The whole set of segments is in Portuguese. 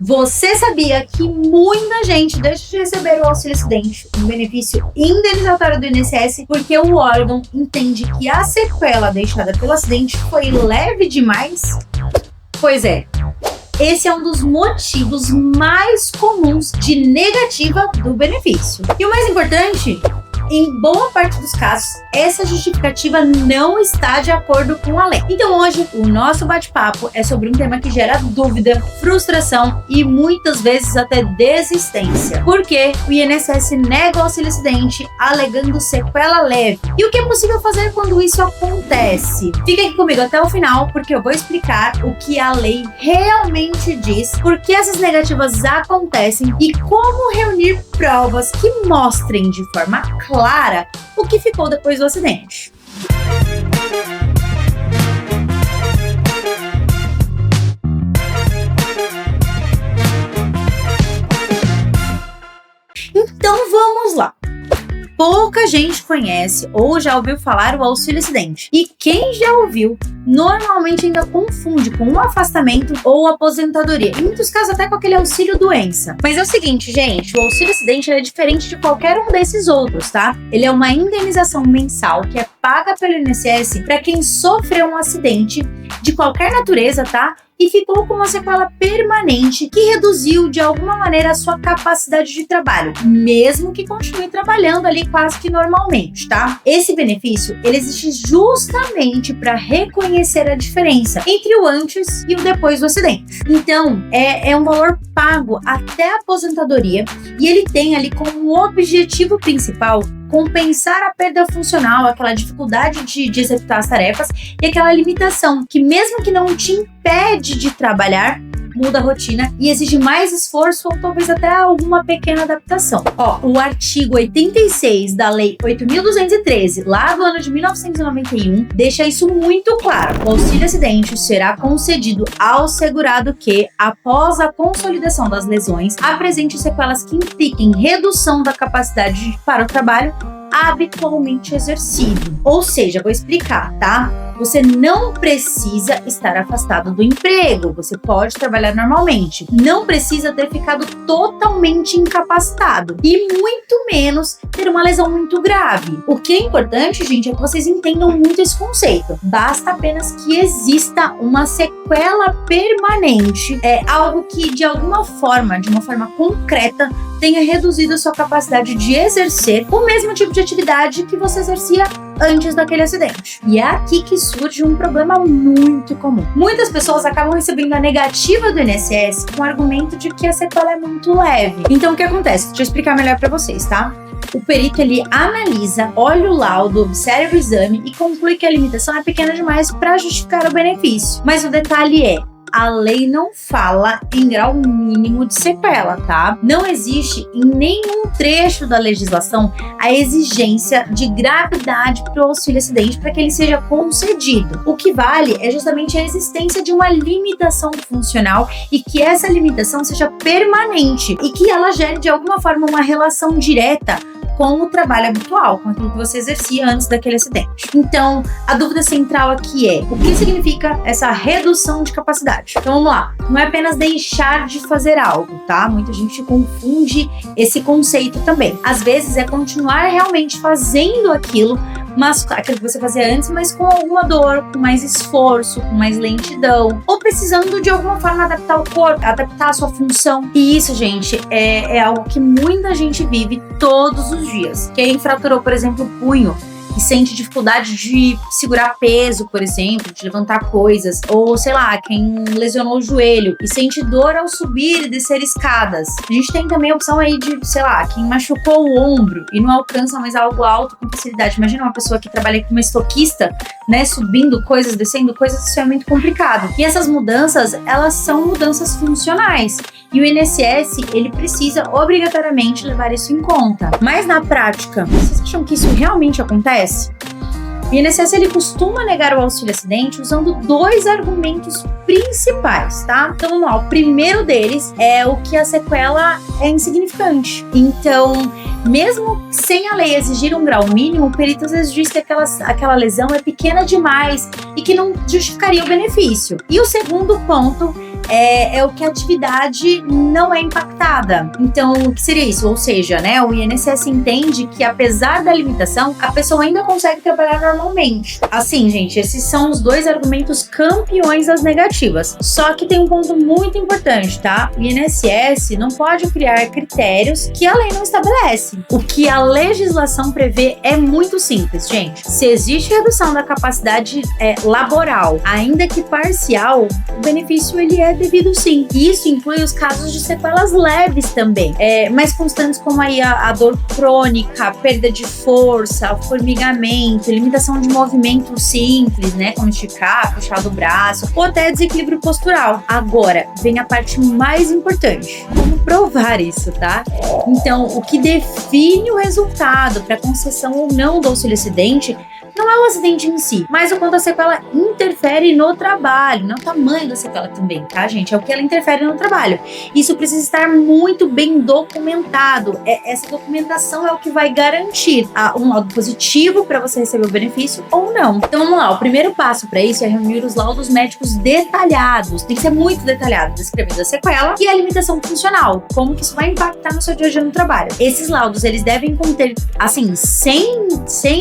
Você sabia que muita gente deixa de receber o auxílio-acidente, um benefício indenizatório do INSS, porque o órgão entende que a sequela deixada pelo acidente foi leve demais? Pois é. Esse é um dos motivos mais comuns de negativa do benefício. E o mais importante, em boa parte dos casos, essa justificativa não está de acordo com a lei. Então hoje, o nosso bate-papo é sobre um tema que gera dúvida, frustração e muitas vezes até desistência. Porque o INSS nega o auxílio-acidente alegando sequela leve. E o que é possível fazer quando isso acontece? Fica aqui comigo até o final, porque eu vou explicar o que a lei realmente diz, por que essas negativas acontecem e como reunir provas que mostrem de forma clara o que ficou depois do acidente. Então vamos lá. Pouca gente conhece ou já ouviu falar o auxílio-acidente. E quem já ouviu, normalmente ainda confunde com um afastamento ou aposentadoria. Em muitos casos até com aquele auxílio-doença. Mas é o seguinte, gente, o auxílio-acidente é diferente de qualquer um desses outros, tá? Ele é uma indenização mensal que é paga pelo INSS para quem sofreu um acidente de qualquer natureza, tá? E ficou com uma sequela permanente que reduziu de alguma maneira a sua capacidade de trabalho, mesmo que continue trabalhando ali quase que normalmente, tá? Esse benefício, ele existe justamente para reconhecer a diferença entre o antes e o depois do acidente. Então, é um valor pago até a aposentadoria e ele tem ali como objetivo principal compensar a perda funcional, aquela dificuldade de executar as tarefas e aquela limitação que mesmo que não te impede de trabalhar, muda a rotina e exige mais esforço ou talvez até alguma pequena adaptação. O artigo 86 da Lei 8.213, lá do ano de 1991, deixa isso muito claro. O auxílio-acidente será concedido ao segurado que, após a consolidação das lesões, apresente sequelas que impliquem redução da capacidade para o trabalho habitualmente exercido. Ou seja, vou explicar, tá? Você não precisa estar afastado do emprego, você pode trabalhar normalmente. Não precisa ter ficado totalmente incapacitado e muito menos ter uma lesão muito grave. O que é importante, gente, é que vocês entendam muito esse conceito. Basta apenas que exista uma sequela permanente, algo que de alguma forma, de uma forma concreta, tenha reduzido a sua capacidade de exercer o mesmo tipo de atividade que você exercia antes daquele acidente. E é aqui que surge um problema muito comum. Muitas pessoas acabam recebendo a negativa do INSS com o argumento de que a sequela é muito leve. Então o que acontece? Deixa eu explicar melhor para vocês, tá? O perito, ele analisa, olha o laudo, observa o exame e conclui que a limitação é pequena demais para justificar o benefício. Mas o detalhe é, a lei não fala em grau mínimo de sequela, tá? Não existe em nenhum trecho da legislação a exigência de gravidade para o auxílio-acidente para que ele seja concedido. O que vale é justamente a existência de uma limitação funcional e que essa limitação seja permanente e que ela gere de alguma forma uma relação direta com o trabalho habitual, com aquilo que você exercia antes daquele acidente. Então, a dúvida central aqui é: o que significa essa redução de capacidade? Então, vamos lá. Não é apenas deixar de fazer algo, tá? Muita gente confunde esse conceito também. Às vezes é continuar realmente fazendo aquilo que você fazia antes, mas com alguma dor, com mais esforço, com mais lentidão, ou precisando de alguma forma adaptar o corpo, adaptar a sua função. E isso, gente, é algo que muita gente vive todos os dias. Quem fraturou, por exemplo, o punho e sente dificuldade de segurar peso, por exemplo, de levantar coisas, ou sei lá, quem lesionou o joelho e sente dor ao subir e descer escadas. A gente tem também a opção aí de, sei lá, quem machucou o ombro e não alcança mais algo alto com facilidade. Imagina uma pessoa que trabalha como estoquista, né, subindo coisas, descendo coisas, isso é muito complicado. E essas mudanças, elas são mudanças funcionais. E o INSS, ele precisa obrigatoriamente levar isso em conta. Mas na prática, vocês acham que isso realmente acontece? O INSS, ele costuma negar o auxílio-acidente usando dois argumentos principais, tá? Então vamos lá, o primeiro deles é o que a sequela é insignificante. Então, mesmo sem a lei exigir um grau mínimo, o perito às vezes diz que aquela lesão é pequena demais e que não justificaria o benefício. E o segundo ponto é o que a atividade não é impactada. Então, o que seria isso? Ou seja, né, o INSS entende que apesar da limitação, a pessoa ainda consegue trabalhar normalmente. Assim, gente, esses são os dois argumentos campeões das negativas. Só que tem um ponto muito importante, tá? O INSS não pode criar critérios que a lei não estabelece. O que a legislação prevê é muito simples, gente. Se existe redução da capacidade laboral, ainda que parcial, o benefício ele é devido sim. E isso inclui os casos de sequelas leves também, mais constantes como aí a dor crônica, perda de força, formigamento, limitação de movimento simples, né, como esticar, puxar do braço, ou até desequilíbrio postural. Agora, vem a parte mais importante. Como provar isso, tá? Então, o que define o resultado para concessão ou não do auxílio-acidente não é o acidente em si, mas o quanto a sequela interfere no trabalho, não é o tamanho da sequela também, tá, gente? É o que ela interfere no trabalho. Isso precisa estar muito bem documentado. Essa documentação é o que vai garantir um laudo positivo para você receber o benefício ou não. Então vamos lá, o primeiro passo para isso é reunir os laudos médicos detalhados. Tem que ser muito detalhado, descrevendo a sequela e a limitação funcional, como que isso vai impactar no seu dia a dia no trabalho. Esses laudos, eles devem conter, assim, sem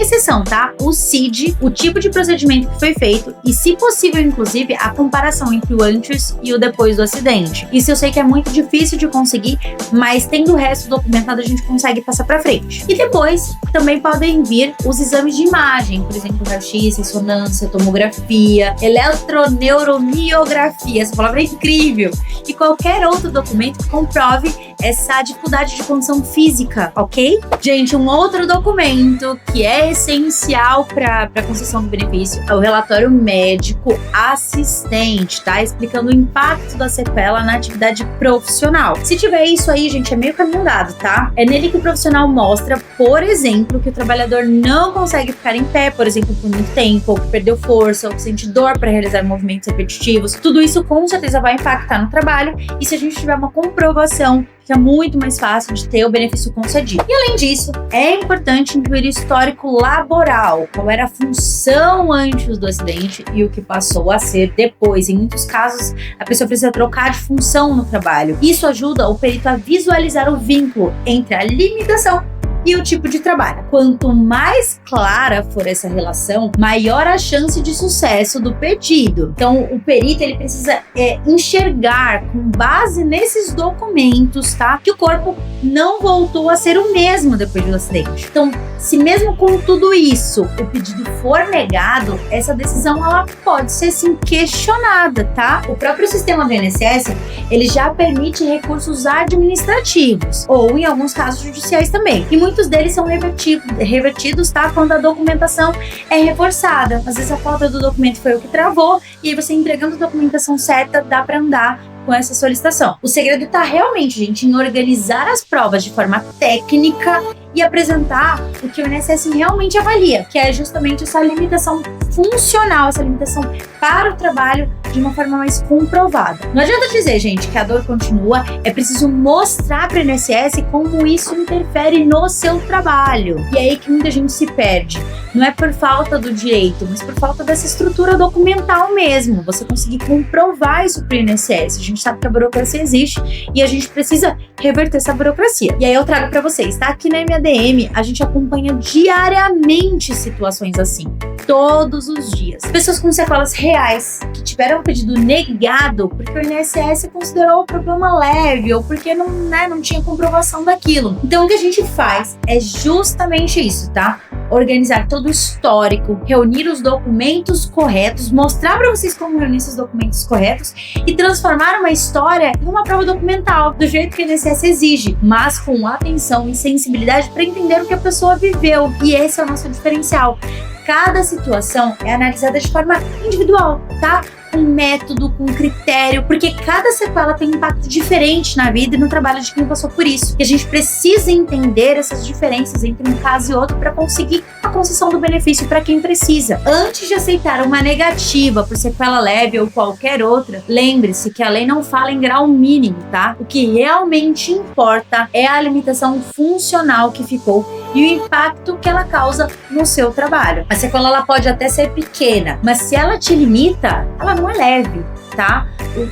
exceção, tá? O CID, o tipo de procedimento que foi feito e, se possível, inclusive, a comparação entre o antes e o depois do acidente. Isso eu sei que é muito difícil de conseguir, mas tendo o resto documentado a gente consegue passar para frente. E depois também podem vir os exames de imagem, por exemplo, raio-x, ressonância, tomografia, eletroneuromiografia, essa palavra é incrível, e qualquer outro documento que comprove essa dificuldade de condição física, ok? Gente, um outro documento que é essencial para a concessão do benefício é o relatório médico assistente, tá? Explicando o impacto da sequela na atividade profissional. Se tiver isso aí, gente, é meio caminho andado, tá? É nele que o profissional mostra, por exemplo, que o trabalhador não consegue ficar em pé, por exemplo, por muito tempo, ou que perdeu força, ou que sente dor para realizar movimentos repetitivos. Tudo isso com certeza vai impactar no trabalho, e se a gente tiver uma comprovação, fica muito mais fácil de ter o benefício concedido. E além disso, é importante incluir o histórico laboral, qual era a função antes do acidente e o que passou a ser depois. Em muitos casos, a pessoa precisa trocar de função no trabalho. Isso ajuda o perito a visualizar o vínculo entre a limitação e o tipo de trabalho. Quanto mais clara for essa relação, maior a chance de sucesso do pedido. Então, o perito ele precisa enxergar, com base nesses documentos, tá, que o corpo não voltou a ser o mesmo depois do acidente. Então, se mesmo com tudo isso o pedido for negado, essa decisão ela pode ser sim questionada, tá? O próprio sistema do INSS ele já permite recursos administrativos ou, em alguns casos, judiciais também. E muitos deles são revertidos, tá? Quando a documentação é reforçada. Às vezes a falta do documento foi o que travou, e aí você entregando a documentação certa, dá para andar com essa solicitação. O segredo tá realmente, gente, em organizar as provas de forma técnica e apresentar o que o INSS realmente avalia, que é justamente essa limitação funcional, essa limitação para o trabalho de uma forma mais comprovada. Não adianta dizer, gente, que a dor continua, é preciso mostrar para o INSS como isso interfere no seu trabalho. E é aí que muita gente se perde. Não é por falta do direito, mas por falta dessa estrutura documental mesmo. Você conseguir comprovar isso para o INSS. A gente sabe que a burocracia existe e a gente precisa reverter essa burocracia. E aí eu trago para vocês, tá? Aqui na MADM, a gente acompanha diariamente situações assim. Todos os dias. Pessoas com sequelas reais, que tiveram o pedido negado porque o INSS considerou o problema leve ou porque não tinha comprovação daquilo. Então o que a gente faz é justamente isso, tá? Organizar todo o histórico, reunir os documentos corretos, mostrar para vocês como reunir esses documentos corretos e transformar uma história em uma prova documental, do jeito que o INSS exige, mas com atenção e sensibilidade para entender o que a pessoa viveu. E esse é o nosso diferencial. Cada situação é analisada de forma individual, tá? Com método, com critério, porque cada sequela tem um impacto diferente na vida e no trabalho de quem passou por isso. E a gente precisa entender essas diferenças entre um caso e outro para conseguir a concessão do benefício para quem precisa. Antes de aceitar uma negativa por sequela leve ou qualquer outra, lembre-se que a lei não fala em grau mínimo, tá? O que realmente importa é a limitação funcional que ficou e o impacto que ela causa no seu trabalho. A sequela ela pode até ser pequena, mas se ela te limita, ela não é leve, tá?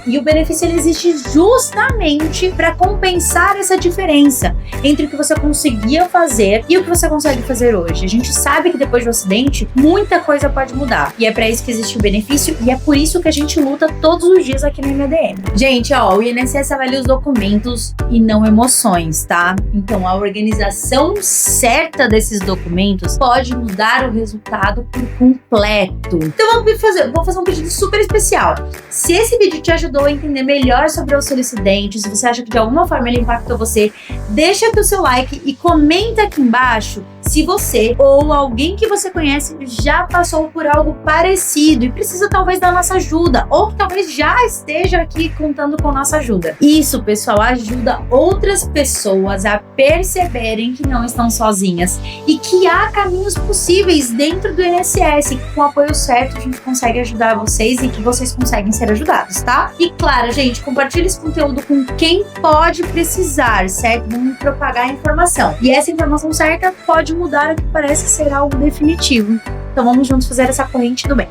E o benefício ele existe justamente para compensar essa diferença entre o que você conseguia fazer e o que você consegue fazer hoje. A gente sabe que depois do acidente, muita coisa pode mudar. E é para isso que existe o benefício e é por isso que a gente luta todos os dias aqui no MADM. Gente, o INSS avalia os documentos e não emoções, tá? Então, a organização certa desses documentos pode mudar o resultado por completo. Então, vou fazer um pedido super especial. Se esse vídeo te ajudou a entender melhor sobre o auxílio acidente, se você acha que de alguma forma ele impactou você, deixa aqui o seu like e comenta aqui embaixo se você ou alguém que você conhece já passou por algo parecido e precisa talvez da nossa ajuda, ou que talvez já esteja aqui contando com nossa ajuda. Isso, pessoal, ajuda outras pessoas a perceberem que não estão sozinhas e que há caminhos possíveis dentro do INSS, que com o apoio certo a gente consegue ajudar vocês e que vocês conseguem ser ajudados, tá? E claro, gente, compartilhe esse conteúdo com quem pode precisar, certo? Vamos propagar a informação. E essa informação certa pode mudar o que parece ser algo definitivo. Então vamos juntos fazer essa corrente do bem.